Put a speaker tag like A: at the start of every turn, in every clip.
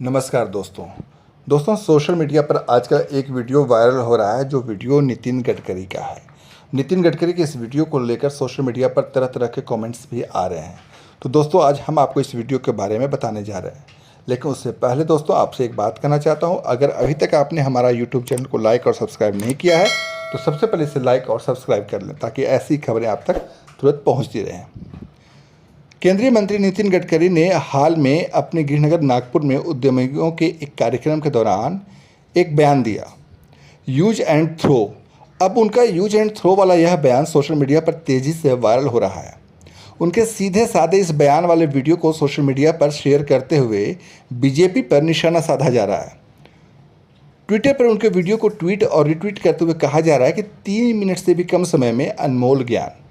A: नमस्कार दोस्तों social media पर आजकल एक वीडियो वायरल हो रहा है जो वीडियो नितिन गडकरी का है। नितिन गडकरी के इस वीडियो को लेकर सोशल मीडिया पर तरह तरह के कमेंट्स भी आ रहे हैं। तो दोस्तों आज हम आपको इस वीडियो के बारे में बताने जा रहे हैं, लेकिन उससे पहले दोस्तों आपसे एक बात कहना चाहता हूँ। अगर अभी तक आपने हमारा यूट्यूब चैनल को लाइक और सब्सक्राइब नहीं किया है तो सबसे पहले इसे लाइक और सब्सक्राइब कर लें ताकि ऐसी खबरें आप तक तुरंत पहुँचती रहें। केंद्रीय मंत्री नितिन गडकरी ने हाल में अपने गृहनगर नागपुर में उद्यमियों के एक कार्यक्रम के दौरान एक बयान दिया, यूज एंड थ्रो। अब उनका यूज एंड थ्रो वाला यह बयान सोशल मीडिया पर तेज़ी से वायरल हो रहा है। उनके सीधे साधे इस बयान वाले वीडियो को सोशल मीडिया पर शेयर करते हुए बीजेपी पर निशाना साधा जा रहा है। ट्विटर पर उनके वीडियो को ट्वीट और रिट्वीट करते हुए कहा जा रहा है कि 3 मिनट से भी कम समय में अनमोल ज्ञान।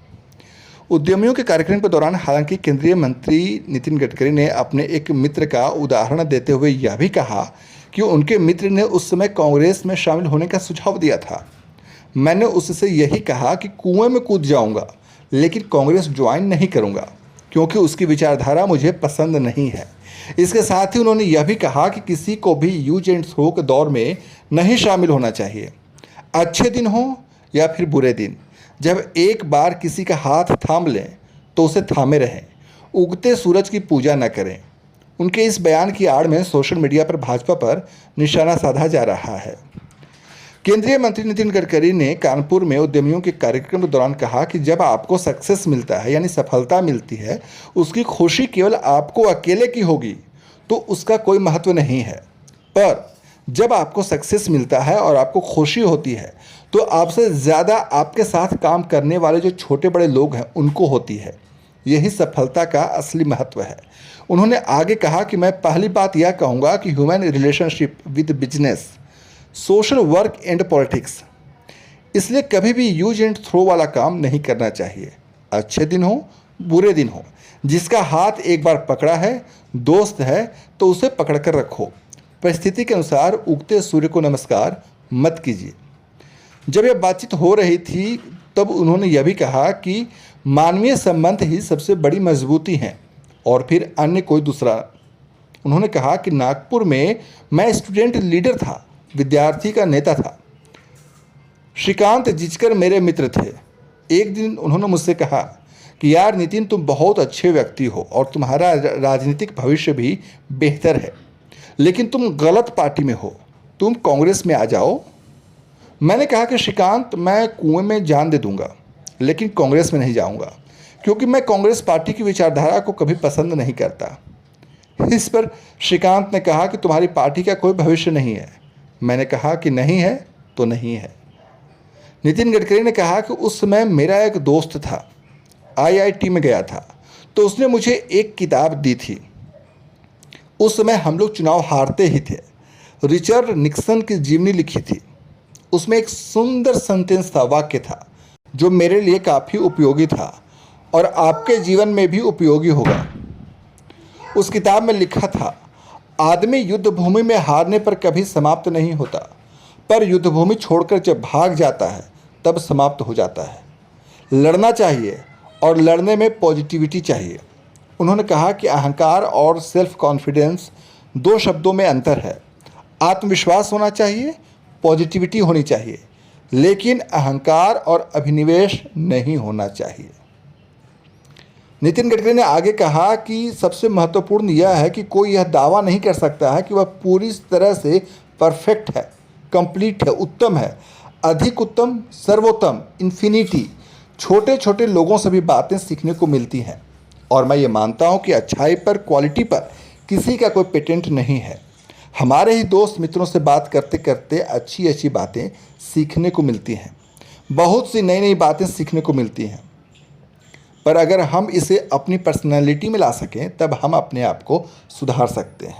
A: उद्यमियों के कार्यक्रम के दौरान हालांकि केंद्रीय मंत्री नितिन गडकरी ने अपने एक मित्र का उदाहरण देते हुए यह भी कहा कि उनके मित्र ने उस समय कांग्रेस में शामिल होने का सुझाव दिया था। मैंने उससे यही कहा कि कुएं में कूद जाऊंगा लेकिन कांग्रेस ज्वाइन नहीं करूंगा क्योंकि उसकी विचारधारा मुझे पसंद नहीं है। इसके साथ ही उन्होंने यह भी कहा कि किसी को भी यूज एंड थ्रो के दौर में नहीं शामिल होना चाहिए। अच्छे दिन हो या फिर बुरे दिन, जब एक बार किसी का हाथ थाम लें तो उसे थामे रहें, उगते सूरज की पूजा न करें। उनके इस बयान की आड़ में सोशल मीडिया पर भाजपा पर निशाना साधा जा रहा है। केंद्रीय मंत्री नितिन गडकरी ने कानपुर में उद्यमियों के कार्यक्रम के दौरान कहा कि जब आपको सक्सेस मिलता है यानी सफलता मिलती है, उसकी खुशी केवल आपको अकेले की होगी तो उसका कोई महत्व नहीं है, पर जब आपको सक्सेस मिलता है और आपको खुशी होती है तो आपसे ज़्यादा आपके साथ काम करने वाले जो छोटे बड़े लोग हैं उनको होती है। यही सफलता का असली महत्व है। उन्होंने आगे कहा कि मैं पहली बात यह कहूँगा कि human relationship with business, social work and politics, इसलिए कभी भी यूज एंड थ्रो वाला काम नहीं करना चाहिए। अच्छे दिन हो बुरे दिन हो, जिसका हाथ एक बार पकड़ा है, दोस्त है तो उसे पकड़ कर रखो। परिस्थिति के अनुसार उगते सूर्य को नमस्कार मत कीजिए। जब यह बातचीत हो रही थी तब उन्होंने यह भी कहा कि मानवीय संबंध ही सबसे बड़ी मजबूती हैं और फिर अन्य कोई दूसरा। उन्होंने कहा कि नागपुर में मैं स्टूडेंट लीडर था, विद्यार्थी का नेता था। श्रीकांत जिचकर मेरे मित्र थे। एक दिन उन्होंने मुझसे कहा कि यार नितिन, तुम बहुत अच्छे व्यक्ति हो और तुम्हारा राजनीतिक भविष्य भी बेहतर है, लेकिन तुम गलत पार्टी में हो, तुम कांग्रेस में आ जाओ। मैंने कहा कि श्रीकांत, मैं कुएं में जान दे दूंगा लेकिन कांग्रेस में नहीं जाऊंगा क्योंकि मैं कांग्रेस पार्टी की विचारधारा को कभी पसंद नहीं करता। इस पर श्रीकांत ने कहा कि तुम्हारी पार्टी का कोई भविष्य नहीं है। मैंने कहा कि नहीं है तो नहीं है। नितिन गडकरी ने कहा कि उस समय मेरा एक दोस्त था, IIT में गया था, तो उसने मुझे एक किताब दी थी। उस समय हम लोग चुनाव हारते ही थे। रिचर्ड निक्सन की जीवनी लिखी थी। उसमें एक सुंदर सेंटेंस था, वाक्य था, जो मेरे लिए काफ़ी उपयोगी था और आपके जीवन में भी उपयोगी होगा। उस किताब में लिखा था, आदमी युद्ध भूमि में हारने पर कभी समाप्त नहीं होता, पर युद्ध भूमि छोड़कर जब भाग जाता है तब समाप्त हो जाता है। लड़ना चाहिए और लड़ने में पॉजिटिविटी चाहिए। उन्होंने कहा कि अहंकार और सेल्फ कॉन्फिडेंस 2 शब्दों में अंतर है। आत्मविश्वास होना चाहिए, पॉजिटिविटी होनी चाहिए, लेकिन अहंकार और अभिनिवेश नहीं होना चाहिए। नितिन गडकरी ने आगे कहा कि सबसे महत्वपूर्ण यह है कि कोई यह दावा नहीं कर सकता है कि वह पूरी तरह से परफेक्ट है, कंप्लीट है, उत्तम है, अधिक उत्तम, सर्वोत्तम, इन्फिनिटी। छोटे छोटे लोगों से भी बातें सीखने को मिलती हैं और मैं ये मानता हूँ कि अच्छाई पर, क्वालिटी पर किसी का कोई पेटेंट नहीं है। हमारे ही दोस्त मित्रों से बात करते करते अच्छी अच्छी बातें सीखने को मिलती हैं, बहुत सी नई नई बातें सीखने को मिलती हैं, पर अगर हम इसे अपनी पर्सनैलिटी में ला सकें तब हम अपने आप को सुधार सकते हैं।